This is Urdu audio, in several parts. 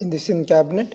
in the Sindh cabinet.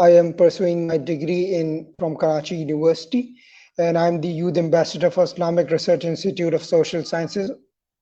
I am pursuing my degree in from Karachi University and I am the youth ambassador for Islamic Research Institute of Social Sciences.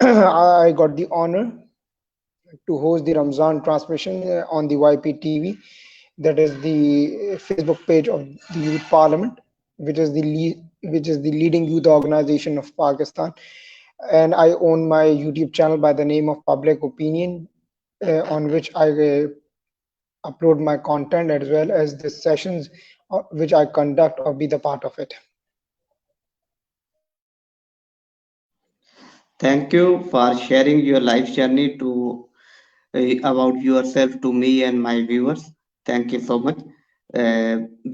I got the honor to host the Ramzan transmission on the YPTV, that is the Facebook page of the Youth Parliament, which is the leading youth organization of Pakistan. And I own my YouTube channel by the name of Public Opinion, on which I upload my content as well as the sessions which I conduct or be the part of it. Thank you for sharing your life journey to about yourself to me and my viewers. Thank you so much.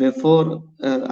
Before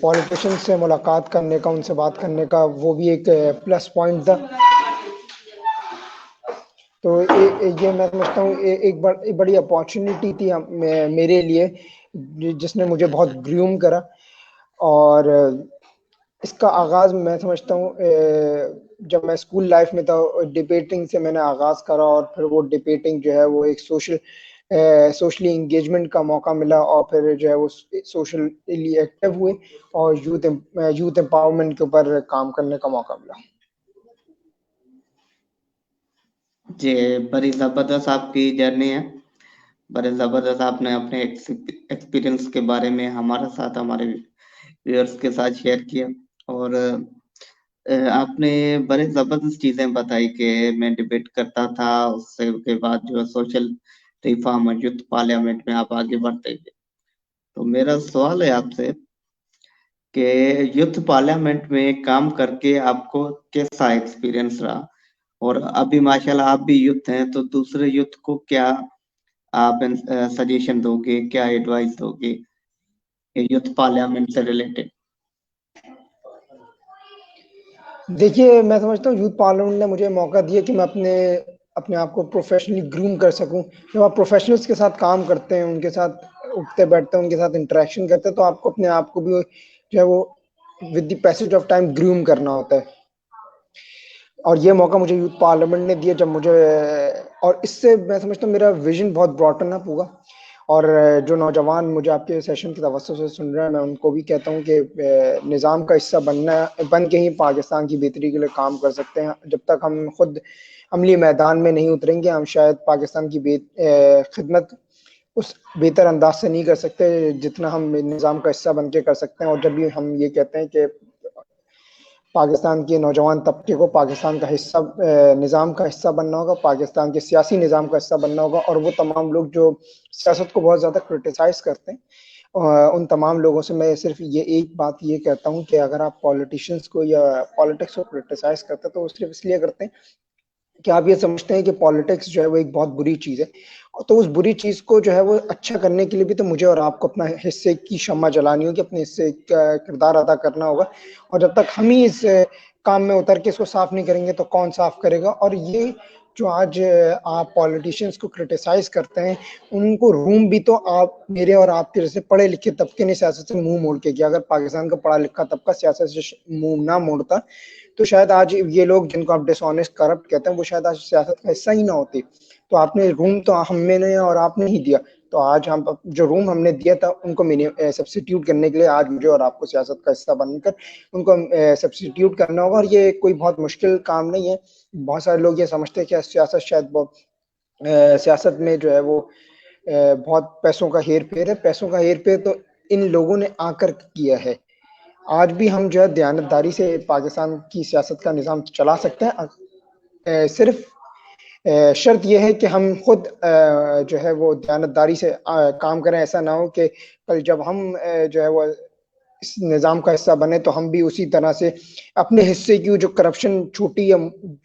politician سے ملاقات کرنے کا، ان سے بات کرنے کا، وہ بھی ایک پلس پوائنٹ تھا. تو یہ میں سمجھتا ہوں ایک بڑی اپارچونیٹی تھی میرے لیے، جس نے مجھے بہت گروم کرا. اور اس کا آغاز میں سمجھتا ہوں جب میں اسکول لائف میں تھا، ڈبیٹنگ سے میں نے آغاز کرا، اور پھر وہ ڈبیٹنگ جو ہے وہ ایک سوشلی انگیجمنٹ کا موقع ملا، اور پھر جو ہے وہ سوشلی ایکٹیو ہوئے اور یوتھ امپاورمنٹ کے اوپر کام کرنے کا موقع ملا. جی، بڑی زبردست آپ کی جرنی ہے. بڑے زبردست آپ نے اپنے ایکسپیرینس کے بارے میں ہمارے ساتھ، ہمارے ویورز کے ساتھ شیئر کیا. اور آپ نے بڑے زبردست چیزیں بتائی کہ میں ڈبیٹ کرتا تھا، اس کے بعد جو سوشل ریفارم اور یوتھ پارلیمنٹ میں آپ آگے بڑھتے گئے. تو میرا سوال ہے آپ سے کہ یوتھ پارلیمنٹ میں کام کر کے آپ کو کیسا ایکسپیرینس رہا؟ اور ابھی ماشاءاللہ آپ بھی یوتھ ہیں، تو دوسرے یوتھ کو کیا آپ سجیشن دو گے، کیا ایڈوائس دو گے یوتھ پارلیمنٹ سے ریلیٹڈ؟ دیکھیے، میں سمجھتا ہوں یوتھ پارلیمنٹ نے مجھے موقع دیا کہ میں اپنے آپ کو پروفیشنلی گروم کر سکوں. جب آپ پروفیشنلز کے ساتھ کام کرتے ہیں، ان کے ساتھ اٹھتے بیٹھتے ہیں، ان کے ساتھ انٹریکشن کرتے ہیں، تو آپ کو اپنے آپ کو بھی جو ہے وہ with the passage of time groom کرنا ہوتا ہے. اور یہ موقع مجھے یوتھ پارلیمنٹ نے دیا، جب مجھے، اور اس سے میں سمجھتا ہوں میرا ویژن بہت براڈن اپ ہوگا. اور جو نوجوان مجھے آپ کے سیشن کی توسط سے سن رہے ہیں، میں ان کو بھی کہتا ہوں کہ نظام کا حصہ بن کے ہی پاکستان کی بہتری کے لیے کام کر سکتے ہیں. جب تک ہم خود عملی میدان میں نہیں اتریں گے، ہم شاید پاکستان کی خدمت اس بہتر انداز سے نہیں کر سکتے جتنا ہم نظام کا حصہ بن کے کر سکتے ہیں. اور جب بھی ہم یہ کہتے ہیں کہ پاکستان کے نوجوان طبقے کو پاکستان کا حصہ، نظام کا حصہ بننا ہوگا، پاکستان کے سیاسی نظام کا حصہ بننا ہوگا، اور وہ تمام لوگ جو سیاست کو بہت زیادہ کرٹیسائز کرتے ہیں، ان تمام لوگوں سے میں صرف ایک بات یہ کہتا ہوں کہ اگر آپ پولیٹیشنز کو یا پالیٹکس کو کرٹیسائز کرتے ہیں تو وہ صرف اس لیے کرتے ہیں کہ آپ یہ سمجھتے ہیں کہ پالیٹکس جو ہے وہ ایک بہت بری چیز ہے. تو اس بری چیز کو جو ہے وہ اچھا کرنے کے لیے بھی تو مجھے اور آپ کو اپنا حصے کی شمع جلانی ہوگی، اپنے حصے کا کردار ادا کرنا ہوگا. اور جب تک ہم ہی اس کام میں اتر کے اس کو صاف نہیں کریں گے تو کون صاف کرے گا؟ اور یہ جو آج آپ پولیٹیشینز کو کرٹیسائز کرتے ہیں، ان کو روم بھی تو آپ میرے اور آپ کے جیسے پڑھے لکھے طبقے نے سیاست سے منہ موڑ کے کیا. اگر پاکستان کا پڑھا لکھا طبقہ سیاست سے منہ نہ موڑتا تو شاید آج یہ لوگ جن کو آپ ڈس آنیسٹ کرپٹ کہتے ہیں، وہ شاید آج سیاست کا حصہ ہی نہ ہوتے. تو آپ نے روم تو ہمیں نے اور آپ نے ہی دیا. تو آج ہم جو روم ہم نے دیا تھا ان کو سبسٹیوٹ کرنے کے لیے آج مجھے اور آپ کو سیاست کا حصہ بن کر ان کو سبسٹیوٹ کرنا ہوگا. اور یہ کوئی بہت مشکل کام نہیں ہے. بہت سارے لوگ یہ سمجھتے ہیں کہ سیاست شاید سیاست میں جو ہے وہ بہت پیسوں کا ہیر پھیر ہے. پیسوں کا ہیر پھیر تو ان لوگوں نے آ کر کیا ہے. آج بھی ہم جو ہے دیانتداری سے پاکستان کی سیاست کا نظام چلا سکتے ہیں. صرف شرط یہ ہے کہ ہم خود جو ہے وہ دیانتداری سے کام کریں. ایسا نہ ہو کہ کل جب ہم جو ہے وہ اس نظام کا حصہ بنے تو ہم بھی اسی طرح سے اپنے حصے کی جو کرپشن چھوٹی یا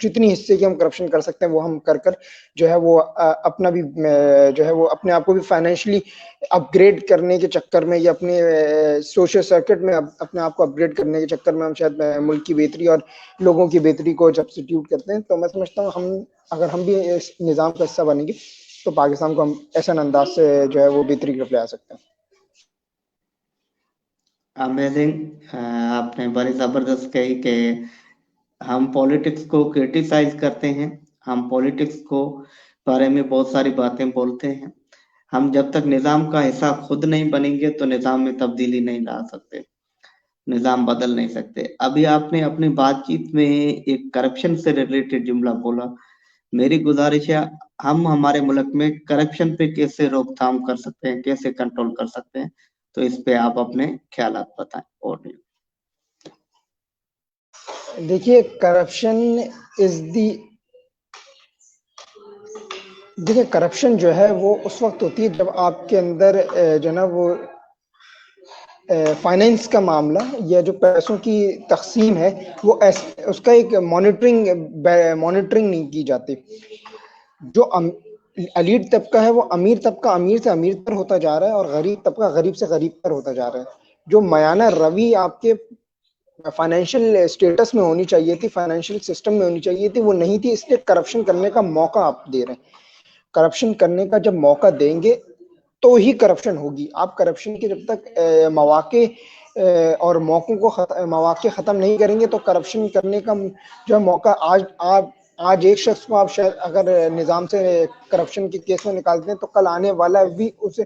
جتنی حصے کی ہم کرپشن کر سکتے ہیں وہ ہم کر جو ہے وہ اپنا بھی جو ہے وہ اپنے آپ کو بھی فائنینشلی اپ گریڈ کرنے کے چکر میں یا اپنے سوشل سرکٹ میں اپنے آپ کو اپ گریڈ کرنے کے چکر میں ہم شاید ملک کی بہتری اور لوگوں کی بہتری کو سبسٹیوٹ کرتے ہیں. تو میں سمجھتا ہوں اگر ہم بھی اس نظام کا حصہ بنیں گے تو پاکستان کو ہم ایسا انداز سے جو ہے وہ بہتری کی طرف لے آ سکتے ہیں. امیزنگ. آپ نے بڑی زبردست کہی کہ ہم پولیٹکس کو کرٹیسائز کرتے ہیں، ہم پولیٹکس کو بارے میں بہت ساری باتیں بولتے ہیں. ہم جب تک نظام کا حصہ خود نہیں بنیں گے تو نظام میں تبدیلی نہیں لا سکتے، نظام بدل نہیں سکتے. ابھی آپ نے اپنی بات چیت میں ایک کرپشن سے ریلیٹڈ جملہ بولا. میری گزارش ہے ہم ہمارے ملک میں کرپشن پہ کیسے روک تھام کر سکتے ہیں، کیسے کنٹرول کر سکتے ہیں، تو اس پہ آپ اپنے خیالات بتائیں. اور دیکھیے، کرپشن از دی دیکھیے کرپشن جو ہے وہ اس وقت ہوتی ہے جب آپ کے اندر جو نا وہ فائنینس کا معاملہ یا جو پیسوں کی تقسیم ہے وہ اس کا ایک مانیٹرنگ نہیں کی جاتی. جو ایلیٹ طبقہ ہے وہ امیر طبقہ امیر سے امیر تر ہوتا جا رہا ہے اور غریب طبقہ غریب سے غریب تر ہوتا جا رہا ہے. جو میانہ روی آپ کے فائنینشیل اسٹیٹس میں ہونی چاہیے تھی, فائنینشیل سسٹم میں ہونی چاہیے تھی, وہ نہیں تھی. اس لیے کرپشن کرنے کا موقع آپ دے رہے ہیں. کرپشن کرنے کا جب موقع دیں گے تو ہی کرپشن ہوگی. آپ کرپشن کے جب تک مواقع اور موقعوں کو مواقع ختم نہیں کریں گے تو کرپشن کرنے کا جو موقع آج ایک شخص کو آپ شاید اگر نظام سے کرپشن کے کیس میں نکالتے ہیں تو کل آنے والا بھی اس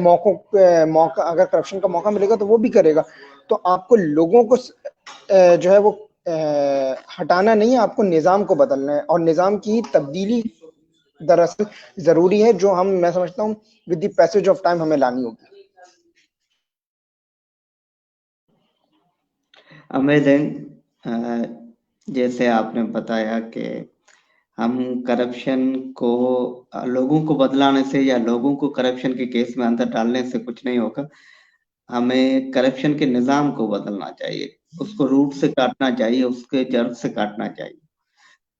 موقع اگر کرپشن کا موقع ملے گا تو وہ بھی کرے گا. تو آپ کو لوگوں کو جو ہے وہ ہٹانا نہیں ہے, آپ کو نظام کو بدلنا ہے, اور نظام کی تبدیلی دراصل ضروری ہے, جو میں سمجھتا ہوں with the passage of time ہمیں لانی ہوگی. امیزنگ. جیسے آپ نے بتایا کہ ہم کرپشن کو لوگوں کو بدلانے سے یا لوگوں کو کرپشن کے کیس میں اندر ڈالنے سے کچھ نہیں ہوگا. ہمیں کرپشن کے نظام کو بدلنا چاہیے, اس کو روٹ سے کاٹنا چاہیے, اس کے جڑ سے کاٹنا چاہیے.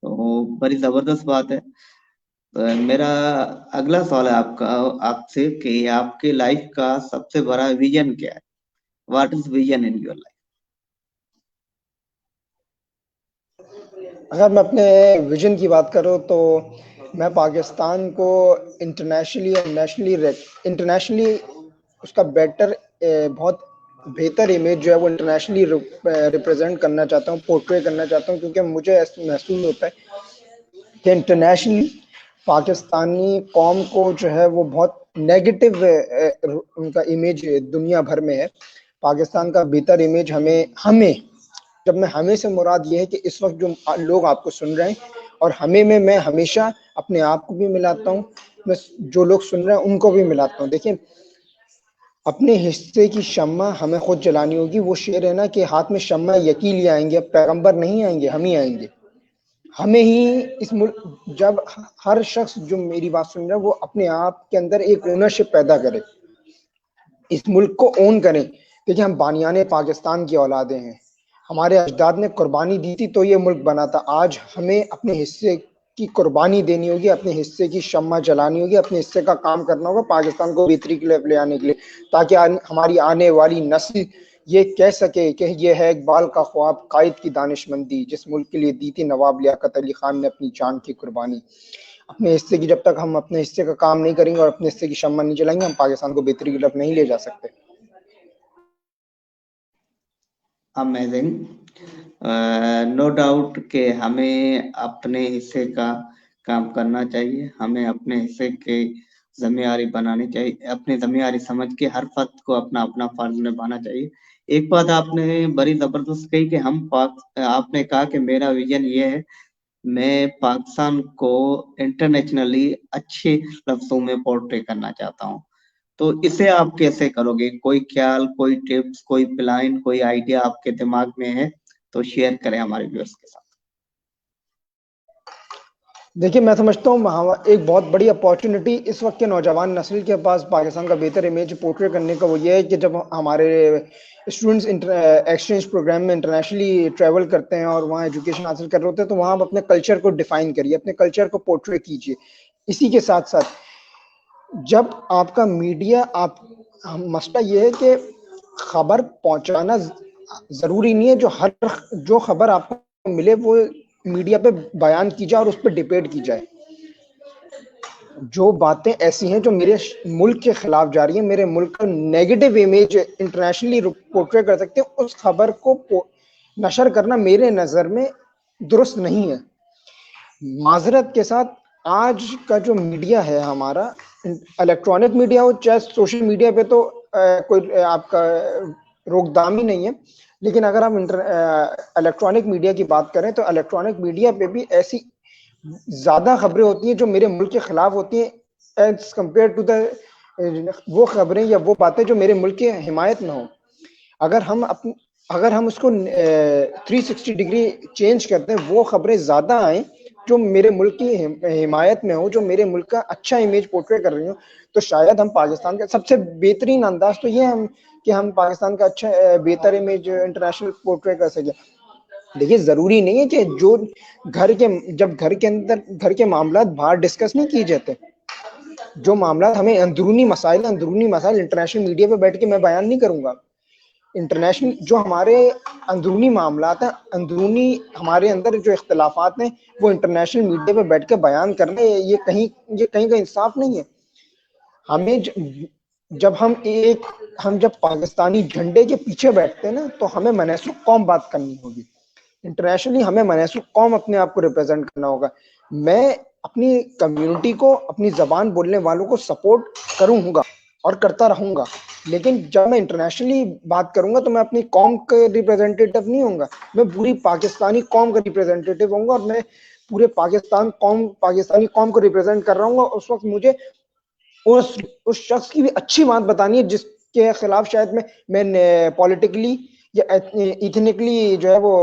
تو بڑی زبردست بات ہے. میرا اگلا سوال ہے آپ سے کہ آپ کے لائف کا سب سے بڑا ویژن کیا ہے؟ What is vision in your life? اگر میں اپنے ویژن کی بات کروں تو میں پاکستان کو انٹرنیشنلی اور انٹرنیشنلی اس کا بہت بہتر امیج جو ہے وہ انٹرنیشنلی ریپرزینٹ کرنا چاہتا ہوں, پورٹری کرنا چاہتا ہوں, کیونکہ مجھے محسوس ہوتا ہے کہ انٹرنیشنلی پاکستانی قوم کو جو ہے وہ بہت نیگیٹو ان کا امیج دنیا بھر میں ہے. پاکستان کا بہتر امیج ہمیں جب میں ہمیں سے مراد یہ ہے کہ اس وقت جو لوگ آپ کو سن رہے ہیں اور میں ہمیشہ اپنے آپ کو بھی ملاتا ہوں, میں جو لوگ سن رہے ہیں ان کو بھی ملاتا ہوں. دیکھیں, اپنے حصے کی شمع ہمیں خود جلانی ہوگی. وہ شعر ہے نا کہ ہاتھ میں شمع یقین لے آئیں گے, پیغمبر نہیں آئیں گے, ہم ہی آئیں گے. ہمیں ہی اس ملک, جب ہر شخص جو میری بات سن رہا ہے وہ اپنے آپ کے اندر ایک اونرشپ پیدا کرے, اس ملک کو اون کریں. دیکھیں, ہم بانیان پاکستان کی اولادیں ہیں, ہمارے اجداد نے قربانی دی تھی تو یہ ملک بنا تھا. آج ہمیں اپنے حصے کی قربانی دینی ہوگی, اپنے حصے کی شمع جلانی ہوگی, اپنے حصے کا کام کرنا ہوگا پاکستان کو بہتری کے لیے لے آنے کے لیے, تاکہ ہماری آنے والی نسل یہ کہہ سکے کہ یہ ہے اقبال کا خواب, قائد کی دانش مندی, جس ملک کے لیے دی تھی نواب لیاقت علی خان نے اپنی جان کی قربانی. اپنے حصے کی جب تک ہم اپنے حصے کا کام نہیں کریں گے اور اپنے حصے کی شمع نہیں جلائیں گے, ہم پاکستان کو بہتری کی طرف نہیں لے جا سکتے. امیزنگ. نو ڈاؤٹ کہ ہمیں اپنے حصے کا کام کرنا چاہیے, ہمیں اپنے حصے کے ذمہ داری بنانی چاہیے, اپنی ذمہ داری سمجھ کے ہر فرد کو اپنا اپنا فرض نبھانا چاہیے. ایک بات آپ نے بڑی زبردست کہی کہ آپ نے کہا کہ میرا ویژن یہ ہے, میں پاکستان کو انٹرنیشنلی اچھے لفظوں میں پورٹری کرنا چاہتا ہوں. تو اسے آپ کیسے کرو گے؟ کوئی خیال, کوئی ٹپس, کوئی پلان, کوئی آئیڈیا آپ کے دماغ میں ہے تو شیئر کریں ہمارے ویورز کے ساتھ. دیکھیے, میں سمجھتا ہوں ایک بہت بڑی اپارچونٹی اس وقت کے نوجوان نسل کے پاس پاکستان کا بہتر امیج پورٹری کرنے کا وہ یہ ہے کہ جب ہمارے اسٹوڈنٹس ایکسچینج پروگرام میں انٹرنیشنلی ٹریول کرتے ہیں اور وہاں ایجوکیشن حاصل کر رہے ہوتے ہیں تو وہاں آپ اپنے کلچر کو ڈیفائن کریے, اپنے کلچر کو پورٹری کیجیے. اسی کے ساتھ ساتھ جب آپ کا میڈیا, مسئلہ یہ ہے کہ خبر پہنچانا ضروری نہیں ہے, جو خبر آپ کو ملے وہ میڈیا پہ بیان کی جائے اور اس پہ ڈیبیٹ کی جائے. جو باتیں ایسی ہیں جو میرے ملک کے خلاف جا رہی ہیں, میرے ملک کا نیگیٹو امیج انٹرنیشنلی پورٹری کر سکتے ہیں, اس خبر کو نشر کرنا میرے نظر میں درست نہیں ہے. معذرت کے ساتھ آج کا جو میڈیا ہے ہمارا, الیکٹرانک میڈیا ہو چاہے سوشل میڈیا پہ, تو کوئی آپ کا روک دام ہی نہیں ہے. لیکن اگر ہم الیکٹرانک میڈیا کی بات کریں تو الیکٹرانک میڈیا پہ بھی ایسی زیادہ خبریں ہوتی ہیں جو میرے ملک کے خلاف ہوتی ہیں ایز کمپیئر ٹو وہ خبریں یا وہ باتیں جو میرے ملک کی حمایت میں ہوں. اگر ہم اس کو 360 ڈگری چینج کرتے ہیں, وہ خبریں زیادہ آئیں جو میرے ملک کی حمایت میں ہو, جو میرے ملک کا اچھا امیج پورٹری کر رہی ہوں, تو شاید ہم پاکستان کا سب سے بہترین انداز تو یہ ہے کہ ہم پاکستان کا اچھا بہتر امیج انٹرنیشنل پورٹری کر سکیں. دیکھیے, ضروری نہیں ہے کہ جو گھر کے معاملات باہر ڈسکس نہیں کیے جاتے, جو معاملات ہمیں اندرونی مسائل انٹرنیشنل میڈیا پہ بیٹھ کے میں بیان نہیں کروں گا. انٹرنیشنل جو ہمارے اندرونی معاملات ہیں، اندرونی ہمارے اندر جو اختلافات ہیں، وہ انٹرنیشنل میڈیا پہ بیٹھ کے بیان کرنا، یہ کہیں کا انصاف نہیں ہے. ہمیں جب پاکستانی جھنڈے کے پیچھے بیٹھتے ہیں نا، تو ہمیں منحصر قوم بات کرنی ہوگی. انٹرنیشنلی ہمیں منحصر قوم اپنے آپ کو ریپرزینٹ کرنا ہوگا. میں اپنی کمیونٹی کو، اپنی زبان بولنے والوں کو سپورٹ کروں گا اور کرتا رہوں گا، لیکن جب میں انٹرنیشنلی بات کروں گا تو میں اپنی قوم کا ریپرزینٹیٹو نہیں ہوں گا، میں پوری پاکستانی قوم کا ریپرزینٹیٹو ہوں گا، اور میں پورے پاکستانی قوم کو ریپرزینٹ کر رہا ہوں گا. اس وقت مجھے اس شخص کی بھی اچھی بات بتانی ہے جس کے خلاف شاید میں پولیٹیکلی یا ایتھنکلی جو ہے وہ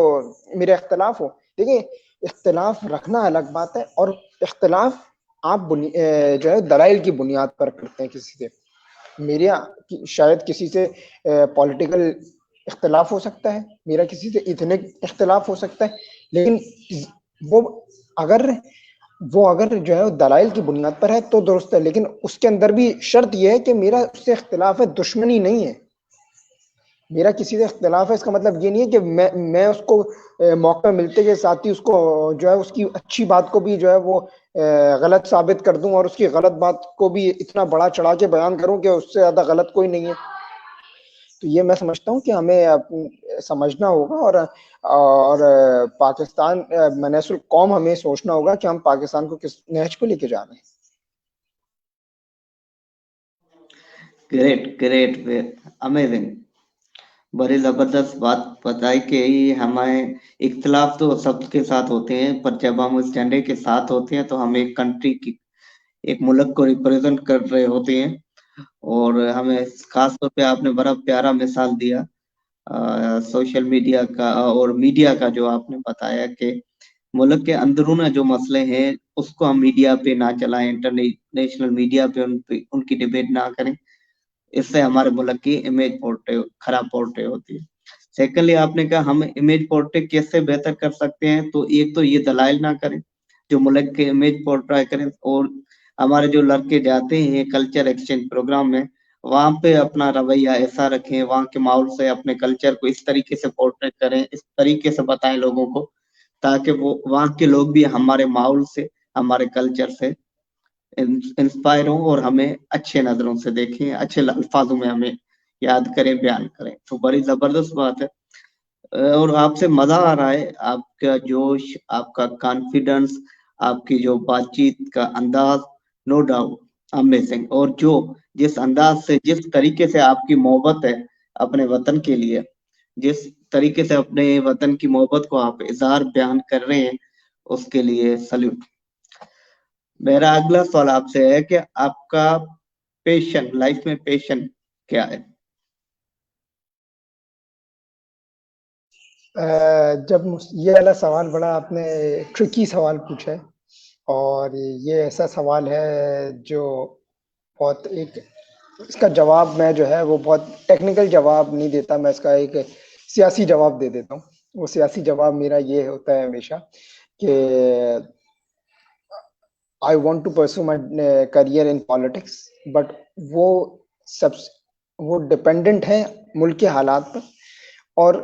میرے اختلاف ہو. دیکھیں، اختلاف رکھنا الگ بات ہے، اور اختلاف آپ جو ہے دلائل کی بنیاد پر کرتے ہیں. کسی سے میرا شاید کسی سے پولیٹیکل اختلاف ہو سکتا ہے، میرا کسی سے ایتھنک اختلاف ہو سکتا ہے، لیکن وہ اگر جو ہے دلائل کی بنیاد پر ہے تو درست ہے. لیکن اس کے اندر بھی شرط یہ ہے کہ میرا اس سے اختلاف ہے، دشمنی نہیں ہے. میرا کسی سے اختلاف ہے، اس کا مطلب یہ نہیں ہے کہ میں اس کو موقع ملتے کے ساتھ ہی اس کو جو ہے اس کی اچھی بات کو بھی جو ہے وہ غلط ثابت کر دوں، اور اس کی غلط بات کو بھی اتنا بڑا چڑھا کے بیان کروں کہ اس سے زیادہ غلط کوئی نہیں ہے. تو یہ میں سمجھتا ہوں کہ ہمیں سمجھنا ہوگا، اور پاکستان منحصر قوم ہمیں سوچنا ہوگا کہ ہم پاکستان کو کس نہج پہ لے کے جا رہے ہیں. Great amazing. بڑی زبردست بات بتائی کہ ہمیں اختلاف تو سب کے ساتھ ہوتے ہیں، پر جب ہم اس جھنڈے کے ساتھ ہوتے ہیں تو ہم ایک کنٹری کی، ایک ملک کو ریپرزینٹ کر رہے ہوتے ہیں. اور ہمیں خاص طور پہ آپ نے بڑا پیارا مثال دیا سوشل میڈیا کا اور میڈیا کا، جو آپ نے بتایا کہ ملک کے اندرون جو مسئلے ہیں اس کو ہم میڈیا پہ نہ چلائیں، انٹرنیشنل میڈیا پہ ان کی ڈبیٹ نہ کریں. اس سے ہمارے ملک کی امیج خراب پورٹری ہوتی ہے. سیکنڈلی آپ نے کہا ہم امیج پورٹری کیسے بہتر کر سکتے ہیں، تو ایک تو یہ دلائل نہ کریں جو ملک کے امیج پورٹری کریں، اور ہمارے جو لڑکے جاتے ہیں کلچر ایکسچینج پروگرام میں، وہاں پہ اپنا رویہ ایسا رکھیں، وہاں کے ماحول سے اپنے کلچر کو اس طریقے سے پورٹریٹ کریں، اس طریقے سے بتائیں لوگوں کو، تاکہ وہ وہاں کے لوگ بھی ہمارے ماحول سے، ہمارے کلچر سے انسپائر ہوں اور ہمیں اچھے نظروں سے دیکھیں، اچھے الفاظوں میں ہمیں یاد کریں، بیان کریں. تو بڑی زبردست بات ہے، اور آپ سے مزہ آ رہا ہے. آپ کا جوش، آپ کا کانفیڈنس، آپ کی جو بات چیت کا انداز، نو ڈاؤٹ امیزنگ. اور جس انداز سے، جس طریقے سے آپ کی محبت ہے اپنے وطن کے لیے، جس طریقے سے اپنے وطن کی محبت کو آپ اظہار بیان کر رہے ہیں، اس کے لیے سلیوٹ. میرا اگلا سوال آپ سے ہے کہ آپ کا پیشن، لائف میں پیشن کیا ہے؟ جب یہ والا سوال بڑا آپ نے ٹرکی سوال پوچھا ہے، اور یہ ایسا سوال ہے جو بہت اس کا جواب میں جو ہے وہ بہت ٹیکنیکل جواب نہیں دیتا، میں اس کا ایک سیاسی جواب دے دیتا ہوں. وہ سیاسی جواب میرا یہ ہوتا ہے ہمیشہ کہ I want to pursue my career in politics, but وہ ڈپینڈنٹ ہے ملک کے حالات پر اور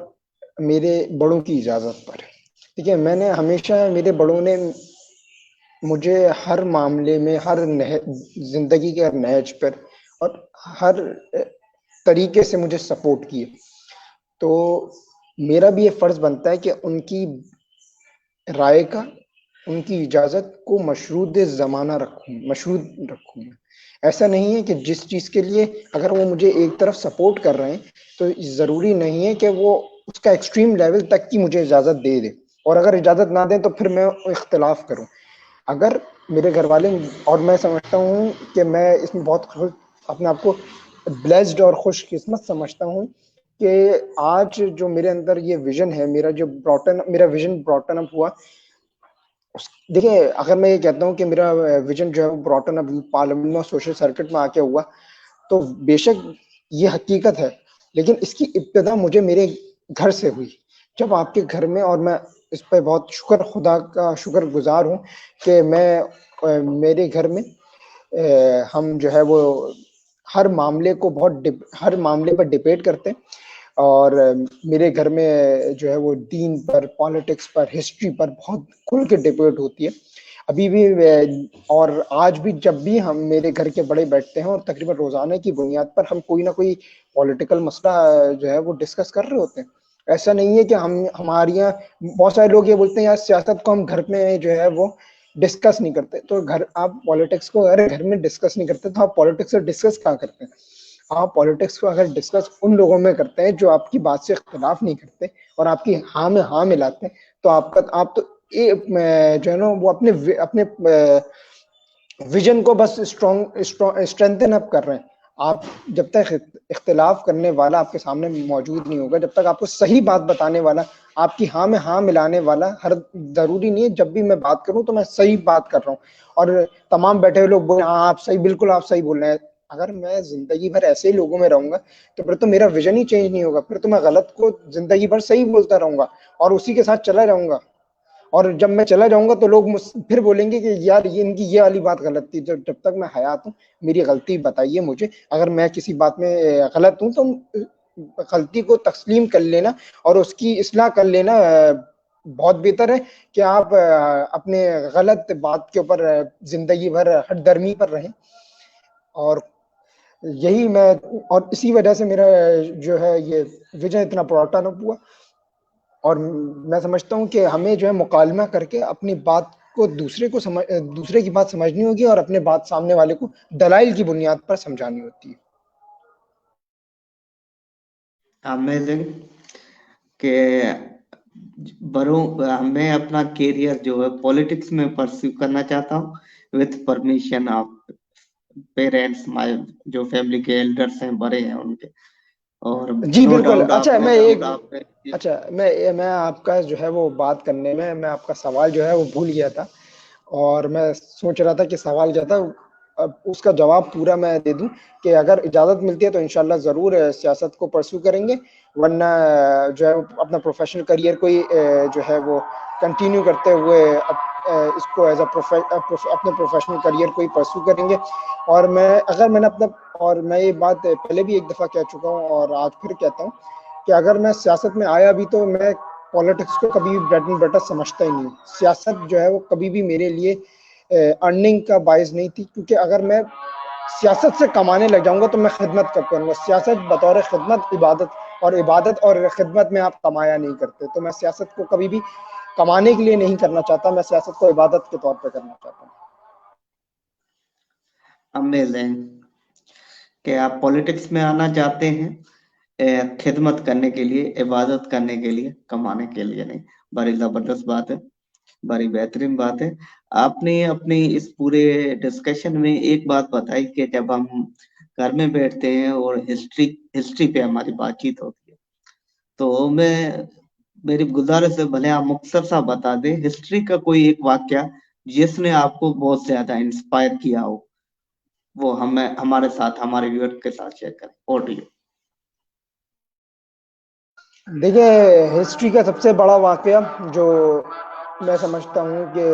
میرے بڑوں کی اجازت پر. ٹھیک ہے، میں نے ہمیشہ، میرے بڑوں نے مجھے ہر معاملے میں، زندگی کے ہر نہج پر اور ہر طریقے سے مجھے سپورٹ کیے. تو میرا بھی یہ فرض بنتا ہے کہ ان کی رائے کا، ان کی اجازت کو مشروط رکھوں. ایسا نہیں ہے کہ جس چیز کے لیے اگر وہ مجھے ایک طرف سپورٹ کر رہے ہیں تو ضروری نہیں ہے کہ وہ اس کا ایکسٹریم لیول تک کی مجھے اجازت دے دے، اور اگر اجازت نہ دیں تو پھر میں اختلاف کروں. اگر میرے گھر والے، اور میں سمجھتا ہوں کہ میں اس میں بہت اپنے آپ کو بلیسڈ اور خوش قسمت سمجھتا ہوں کہ آج جو میرے اندر یہ ویژن ہے، میرا ویژن براٹن اپ ہوا. دیکھیں، اگر میں یہ کہتا ہوں کہ میرا ویژن جو ہے براٹن اپ پارلیمنٹ میں، سوشل سرکٹ میں آ کے ہوا، تو بے شک یہ حقیقت ہے، لیکن اس کی ابتدا مجھے میرے گھر سے ہوئی. جب آپ کے گھر میں، اور میں اس پہ بہت خدا کا شکر گزار ہوں کہ میرے گھر میں ہم جو ہے وہ ہر معاملے پر ڈبیٹ کرتے ہیں، اور میرے گھر میں جو ہے وہ دین پر، پالیٹکس پر، ہسٹری پر بہت کھل کے ڈبیٹ ہوتی ہے ابھی بھی، اور آج بھی جب بھی ہم میرے گھر کے بڑے بیٹھتے ہیں اور تقریباً روزانہ کی بنیاد پر ہم کوئی نہ کوئی پولیٹیکل مسئلہ جو ہے وہ ڈسکس کر رہے ہوتے ہیں. ایسا نہیں ہے کہ ہمارے یہاں بہت سارے لوگ یہ بولتے ہیں یار سیاست کو ہم گھر میں جو ہے وہ ڈسکس نہیں کرتے. تو آپ پالیٹکس کو اگر گھر میں ڈسکس نہیں کرتے تو آپ پالیٹکس سے ڈسکس کہاں کرتے ہیں؟ آپ پالیٹکس کو اگر ڈسکس ان لوگوں میں کرتے ہیں جو آپ کی بات سے اختلاف نہیں کرتے اور آپ کی ہاں میں ہاں ملاتے ہیں. تو آپ تو جو ہے نا وہ اپنے ویژن کو بس اسٹرینتھن اپ کر رہے ہیں. آپ جب تک اختلاف کرنے والا آپ کے سامنے موجود نہیں ہوگا، جب تک آپ کو صحیح بات بتانے والا، آپ کی ہاں میں ہاں ملانے والا، ضروری نہیں ہے جب بھی میں بات کروں تو میں صحیح بات کر رہا ہوں اور تمام بیٹھے ہوئے لوگ بولے ہاں آپ صحیح، بالکل آپ صحیح بول رہے ہیں. اگر میں زندگی بھر ایسے ہی لوگوں میں رہوں گا تو پھر تو میرا ویژن ہی چینج نہیں ہوگا، پھر تو میں غلط کو زندگی بھر صحیح بولتا رہوں گا اور اسی کے ساتھ چلا جاؤں گا. اور جب میں چلا جاؤں گا تو لوگ پھر بولیں گے کہ یار ان کی یہ والی بات غلط تھی. جب تک میں حیات ہوں میری غلطی بتائیے مجھے، اگر میں کسی بات میں غلط ہوں تو غلطی کو تسلیم کر لینا اور اس کی اصلاح کر لینا بہت بہتر ہے کہ آپ اپنے غلط بات کے اوپر زندگی بھر ہٹ درمی پر رہیں. اور یہی میں، اور اسی وجہ سے میرا جو ہے یہ ویژن اتنا پراٹا نہ ہوا. اور میں سمجھتا ہوں کہ ہمیں جو ہے مکالمہ کر کے اپنی بات کو دوسرے کی بات سمجھنی ہوگی اور اپنے بات سامنے والے کو دلائل کی بنیاد پر سمجھانی ہوتی ہے. امیزنگ کہ میں اپنا کیریئر جو ہے پولیٹکس میں پرسیو کرنا چاہتا ہوں وتھ پرمیشن آف پیرنٹس، جو فیملی کے ایلڈرس ہیں، بڑے ہیں ان کے. اور جی نو بالکل. ڈاؤٹ اچھا آپ میں آپ کا جو ہے وہ بات کرنے میں آپ کا سوال جو ہے وہ بھول گیا تھا اور میں سوچ رہا تھا کہ سوال جو تھا اب اس کا جواب پورا میں دے دوں کہ اگر اجازت ملتی ہے تو انشاءاللہ ضرور سیاست کو پرسو کریں گے، ورنہ جو ہے اپنا پروفیشنل کریئر کو ہی جو ہے وہ کنٹینیو کرتے ہوئے اس کو ایز اپنے پروفیشنل کریئر کو ہی پرسو کریں گے. اور میں یہ بات پہلے بھی ایک دفعہ کہہ چکا ہوں اور آج پھر کہتا ہوں کہ اگر میں سیاست میں آیا بھی تو میں پالیٹکس کو کبھی بھی بریڈ اینڈ بٹر سمجھتا ہی نہیں. سیاست جو ہے وہ کبھی بھی میرے لیے ارننگ کا باعث نہیں تھی، کیونکہ اگر میں سیاست سے کمانے لگ جاؤں گا تو میں خدمت کب کروں گا؟ سیاست بطور خدمت، عبادت اور خدمت میں آپ کمایا نہیں کرتے. تو میں سیاست کو کبھی بھی کمانے کے لیے نہیں کرنا چاہتا، میں سیاست کو عبادت کے طور پہ کرنا چاہتا ہوں. امیزنگ کہ آپ پولیٹکس میں آنا چاہتے ہیں خدمت کرنے کے لیے، عبادت کرنے کے لیے، کمانے کے لیے نہیں. بڑی زبردست بات ہے، بڑی بہترین بات ہے. آپ نے اپنی اس پورے ڈسکشن میں ایک بات بتائی کہ جب ہم گھر میں بیٹھتے ہیں اور ہسٹری پہ ہماری بات چیت ہوتی ہے تو میری گزارش ہے بھلے آپ مختصر سا بتا دیں ہسٹری کا کوئی ایک واقعہ جس نے آپ کو بہت زیادہ انسپائر کیا ہو، وہ ہمارے ساتھ، ہمارے ویور کے ساتھ شیئر کریں. آڈیو. دیکھیے ہسٹری کا سب سے بڑا واقعہ جو میں سمجھتا ہوں کہ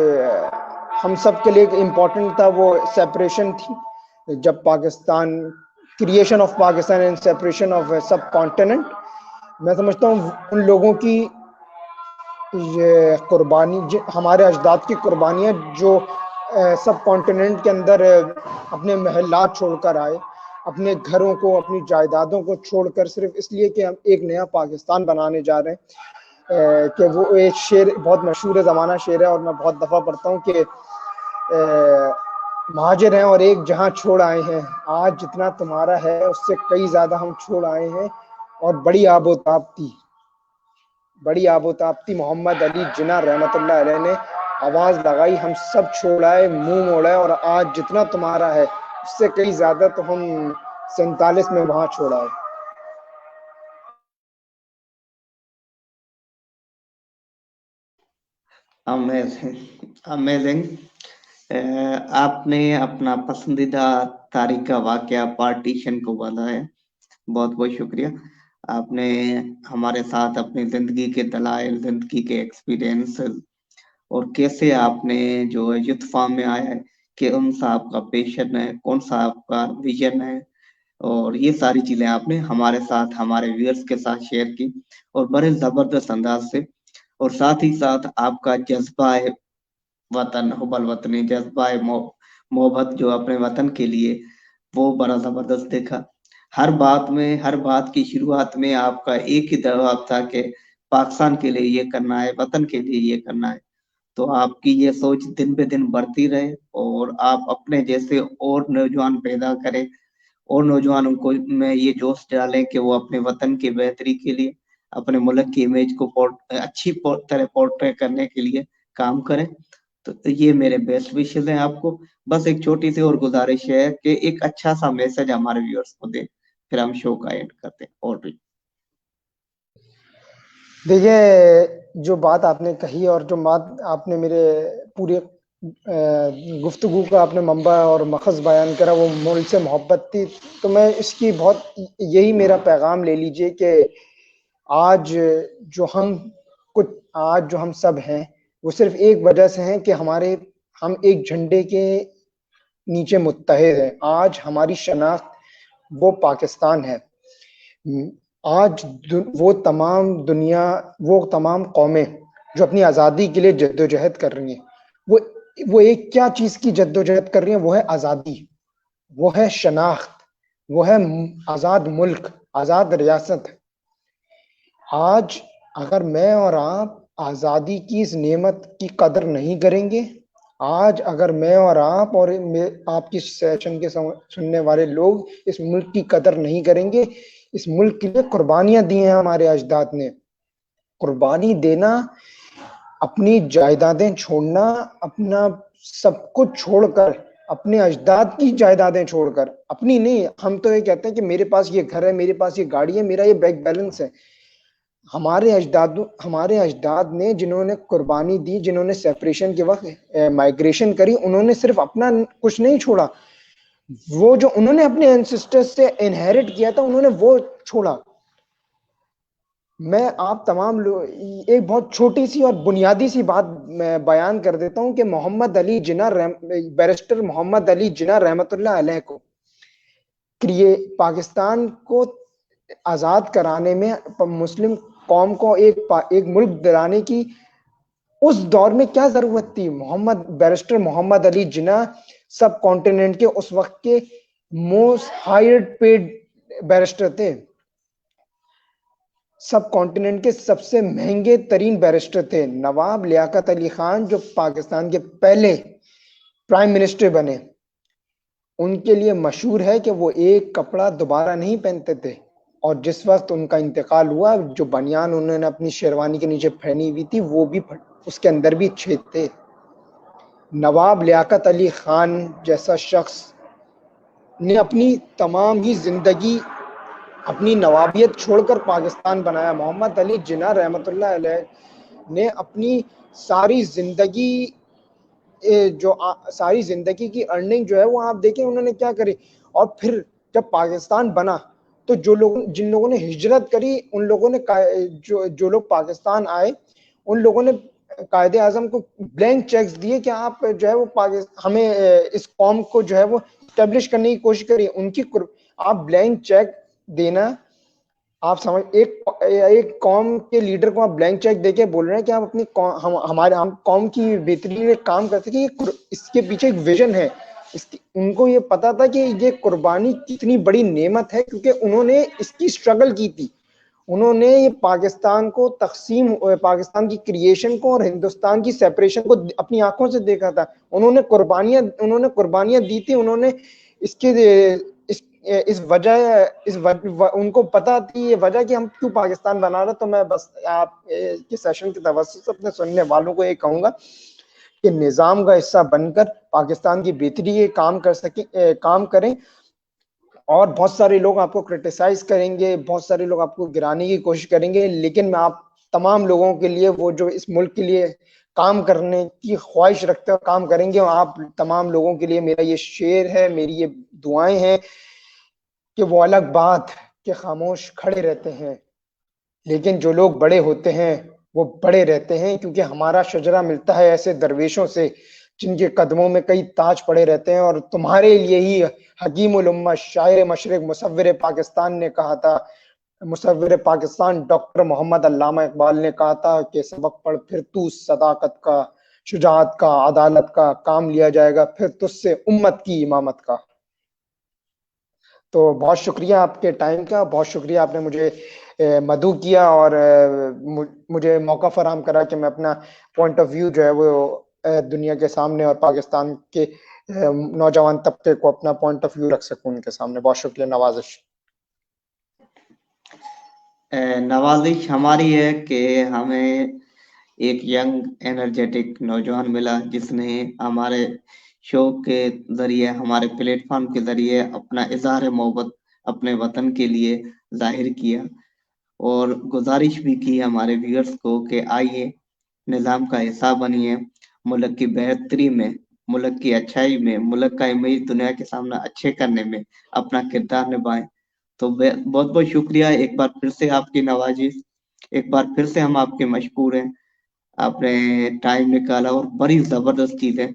ہم سب کے لیے امپورٹنٹ تھا وہ سیپریشن تھی. جب Pakistan, creation of Pakistan and separation of sub continent. میں سمجھتا ہوں ان لوگوں کی یہ قربانی، ہمارے اجداد کی قربانیاں جو سب کانٹیننٹ کے اندر اپنے محلات چھوڑ کر آئے، اپنے گھروں کو، اپنی جائیدادوں کو چھوڑ کر صرف اس لیے کہ ہم ایک نیا پاکستان بنانے جا رہے ہیں. کہ وہ ایک شعر بہت مشہور زمانہ شعر ہے اور میں بہت دفعہ پڑھتا ہوں کہ مہاجر ہیں اور ایک جہاں چھوڑ آئے ہیں، آج جتنا تمہارا ہے اس سے کئی زیادہ ہم چھوڑ آئے ہیں. اور بڑی آب و تاب تھی محمد علی جناح رحمت اللہ علیہ نے آواز لگائی، ہم سب چھوڑ آئے، منہ موڑے، اور آج جتنا تمہارا ہے اس سے کئی زیادہ تو ہم 47 میں وہاں چھوڑ آئے. امیزنگ. آپ نے اپنا پسندیدہ تاریخ کا واقعہ پارٹیشن کو بتایا، بہت بہت شکریہ. آپ نے ہمارے ساتھ اپنی زندگی کے دلائل، زندگی کے ایکسپیرینس اور کیسے آپ نے جو یوتھ فارم میں آیا ہے کہ کون سا آپ کا پیشن ہے، کون سا آپ کا ویژن ہے، اور یہ ساری چیزیں آپ نے ہمارے ساتھ ہمارے ویئرس کے ساتھ شیئر کی اور بڑے زبردست انداز سے، اور ساتھ ہی ساتھ آپ کا جذبہ وطن، حب الوطنی، جذبہ محبت جو اپنے وطن کے لیے، وہ بڑا زبردست دیکھا۔ ہر بات میں، ہر بات کی شروعات میں آپ کا ایک ہی جواب تھا کہ پاکستان کے لیے یہ کرنا ہے، وطن کے لیے یہ کرنا ہے۔ تو آپ کی یہ سوچ دن بہ دن بڑھتی رہے اور آپ اپنے جیسے اور نوجوان پیدا کریں، اور نوجوانوں کو میں یہ جوش ڈالیں کہ وہ اپنے وطن کی بہتری کے لیے، اپنے ملک کی امیج کو اچھی طرح پورٹری کرنے کے لیے کام کریں۔ تو یہ میرے بیسٹ وشز ہیں آپ کو۔ بس ایک چھوٹی سی اور گزارش ہے کہ ایک اچھا سا میسج ہمارے ویورز کو دیں، پھر ہم شو کا اینڈ کرتے ہیں۔ اور بھی دیکھیے، جو بات آپ نے کہی اور جو بات آپ نے میرے پورے گفتگو کا آپ نے منبع اور مخز بیان کرا، وہ ملک سے محبت تھی۔ تو میں اس کی بہت، یہی میرا پیغام لے لیجئے کہ آج جو ہم سب ہیں وہ صرف ایک وجہ سے ہیں کہ ہم ایک جھنڈے کے نیچے متحد ہیں۔ آج ہماری شناخت وہ پاکستان ہے۔ آج وہ تمام قومیں جو اپنی آزادی کے لیے جدوجہد کر رہی ہیں، وہ ایک کیا چیز کی جدوجہد کر رہی ہیں؟ وہ ہے آزادی، وہ ہے شناخت، وہ ہے آزاد ملک، آزاد ریاست۔ آج اگر میں اور آپ آزادی کی اس نعمت کی قدر نہیں کریں گے، آج اگر میں اور آپ اور آپ کی سیشن کے سننے والے لوگ اس ملک کی قدر نہیں کریں گے، اس ملک کے لیے قربانیاں دی ہیں ہمارے اجداد نے۔ قربانی دینا، اپنی جائیدادیں چھوڑنا، اپنا سب کچھ چھوڑ کر، اپنے اجداد کی جائیدادیں چھوڑ کر، اپنی نہیں، ہم تو یہ کہتے ہیں کہ میرے پاس یہ گھر ہے، میرے پاس یہ گاڑی ہے، میرا یہ بینک بیلنس ہے۔ ہمارے اجداد نے جنہوں نے قربانی دی، جنہوں نے سیپریشن کے وقت مائگریشن کری، انہوں نے صرف اپنا کچھ نہیں چھوڑا، وہ جو انہوں نے اپنے اینسسٹر سے انہیرٹ کیا تھا انہوں نے وہ چھوڑا۔ میں آپ تمام ایک بہت چھوٹی سی اور بنیادی سی بات میں بیان کر دیتا ہوں کہ بیرسٹر محمد علی جناح رحمۃ اللہ علیہ کو پاکستان کو آزاد کرانے میں، مسلم قوم کو ایک ملک دلانے کی اس دور میں کیا ضرورت تھی؟ بیرسٹر محمد علی جناح سب کانٹیننٹ کے اس وقت کے موسٹ ہائیسٹ پیڈ بیرسٹر تھے، سب کانٹیننٹ کے سب سے مہنگے ترین بیرسٹر تھے۔ نواب لیاقت علی خان جو پاکستان کے پہلے پرائم منسٹر بنے، ان کے لیے مشہور ہے کہ وہ ایک کپڑا دوبارہ نہیں پہنتے تھے، اور جس وقت ان کا انتقال ہوا، جو بنیان انہوں نے اپنی شیروانی کے نیچے پہنی ہوئی تھی وہ بھی اس کے اندر بھی چھید تھے۔ نواب لیاقت علی خان جیسا شخص نے اپنی تمام ہی زندگی اپنی نوابیت چھوڑ کر پاکستان بنایا۔ محمد علی جناح رحمۃ اللہ علیہ نے اپنی ساری زندگی کی ارننگ جو ہے وہ آپ دیکھیں انہوں نے کیا کری، اور پھر جب پاکستان بنا تو جن لوگوں نے ہجرت کری، ان لوگوں نے جو لوگ پاکستان آئے، ان لوگوں نے قائد اعظم کو بلینک چیکس دیے کہ آپ جو ہے وہ ہمیں اس قوم کو جو ہے وہ اسٹیبلش کرنے کی کوشش کریے۔ ان کی آپ بلینک چیک دینا، آپ سمجھ، ایک قوم کے لیڈر کو آپ بلینک چیک دے کے بول رہے ہیں کہ آپ اپنی ہم قوم کی بہتری کے لیے کام کر سکیں، اس کے پیچھے ایک ویژن ہے۔ ان کو یہ پتا تھا کہ یہ قربانی کتنی بڑی نعمت ہے، کیونکہ انہوں نے اس کی اسٹرگل کی تھی، انہوں نے یہ پاکستان کو پاکستان کی کریشن کو اور ہندوستان کی سیپریشن کو اپنی آنکھوں سے دیکھا تھا، انہوں نے قربانیاں دی تھی، انہوں نے ان کو پتا تھی یہ وجہ کہ ہم کیوں پاکستان بنا رہے۔ تو میں بس آپ کے سیشن کے توسط سے اپنے سننے والوں کو یہ کہوں گا کہ نظام کا حصہ بن کر پاکستان کی بہتری کے کام کریں، اور بہت سارے لوگ آپ کو کرٹیسائز کریں گے، بہت سارے لوگ آپ کو گرانے کی کوشش کریں گے، لیکن میں آپ تمام لوگوں کے لیے، وہ جو اس ملک کے لیے کام کرنے کی خواہش رکھتے ہیں کام کریں گے، اور آپ تمام لوگوں کے لیے میرا یہ شعر ہے، میری یہ دعائیں ہیں کہ وہ الگ بات کہ خاموش کھڑے رہتے ہیں، لیکن جو لوگ بڑے ہوتے ہیں وہ بڑے رہتے ہیں، کیونکہ ہمارا شجرہ ملتا ہے ایسے درویشوں سے جن کے قدموں میں کئی تاج پڑے رہتے ہیں، اور تمہارے لیے ہی حکیم الامہ، شاعر مشرق، مصور پاکستان نے کہا تھا، مصور پاکستان ڈاکٹر محمد علامہ اقبال نے کہا تھا کہ سبق پڑھ پھر تو صداقت کا، شجاعت کا، عدالت کا کام لیا جائے گا، پھر تجھ سے امت کی امامت کا۔ تو بہت شکریہ آپ کے ٹائم کا، بہت شکریہ آپ نے مجھے مدعو کیا اور مجھے موقع فراہم کرا کہ میں اپنا پوائنٹ آف ویو جو ہے وہ دنیا کے سامنے اور پاکستان کے نوجوان طبقے کو اپنا پوائنٹ آف ویو رکھ سکوں ان کے سامنے۔ بہت شکریہ، نوازش۔ نوازش ہماری ہے کہ ہمیں ایک ینگ انرجیٹک نوجوان ملا جس نے ہمارے شو کے ذریعے، ہمارے پلیٹ فارم کے ذریعے اپنا اظہار محبت اپنے وطن کے لیے ظاہر کیا، اور گزارش بھی کی ہمارے ویورز کو کہ آئیے نظام کا حصہ بنیے، ملک کی بہتری میں، ملک کی اچھائی میں، ملک کا امیج دنیا کے سامنے اچھے کرنے میں اپنا کردار نبھائیں۔ تو بہت بہت شکریہ ایک بار پھر سے آپ کی نوازش، ایک بار پھر سے ہم آپ کے مشکور ہیں، آپ نے ٹائم نکالا اور بڑی زبردست چیزیں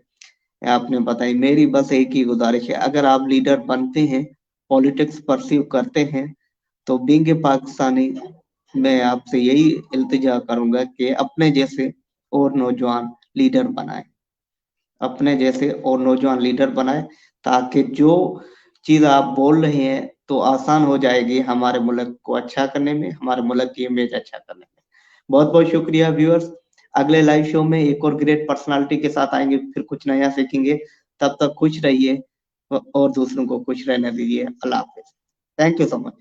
آپ نے بتائی۔ میری بس ایک ہی گزارش ہے، اگر آپ لیڈر بنتے ہیں، پولیٹکس پرسیو کرتے ہیں، تو بینگ پاکستانی میں آپ سے یہی التجا کروں گا کہ اپنے جیسے اور نوجوان لیڈر بنائیں، اپنے جیسے اور نوجوان لیڈر بنائیں، تاکہ جو چیز آپ بول رہے ہیں تو آسان ہو جائے گی ہمارے ملک کو اچھا کرنے میں، ہمارے ملک کی امیج اچھا کرنے میں۔ بہت بہت شکریہ ویورز، اگلے لائیو شو میں ایک اور گریٹ پرسنالٹی کے ساتھ آئیں گے، پھر کچھ نیا سیکھیں گے۔ تب تک خوش رہیے اور دوسروں کو خوش رہنے دیجیے۔ اللہ حافظ، تھینک یو سو مچ۔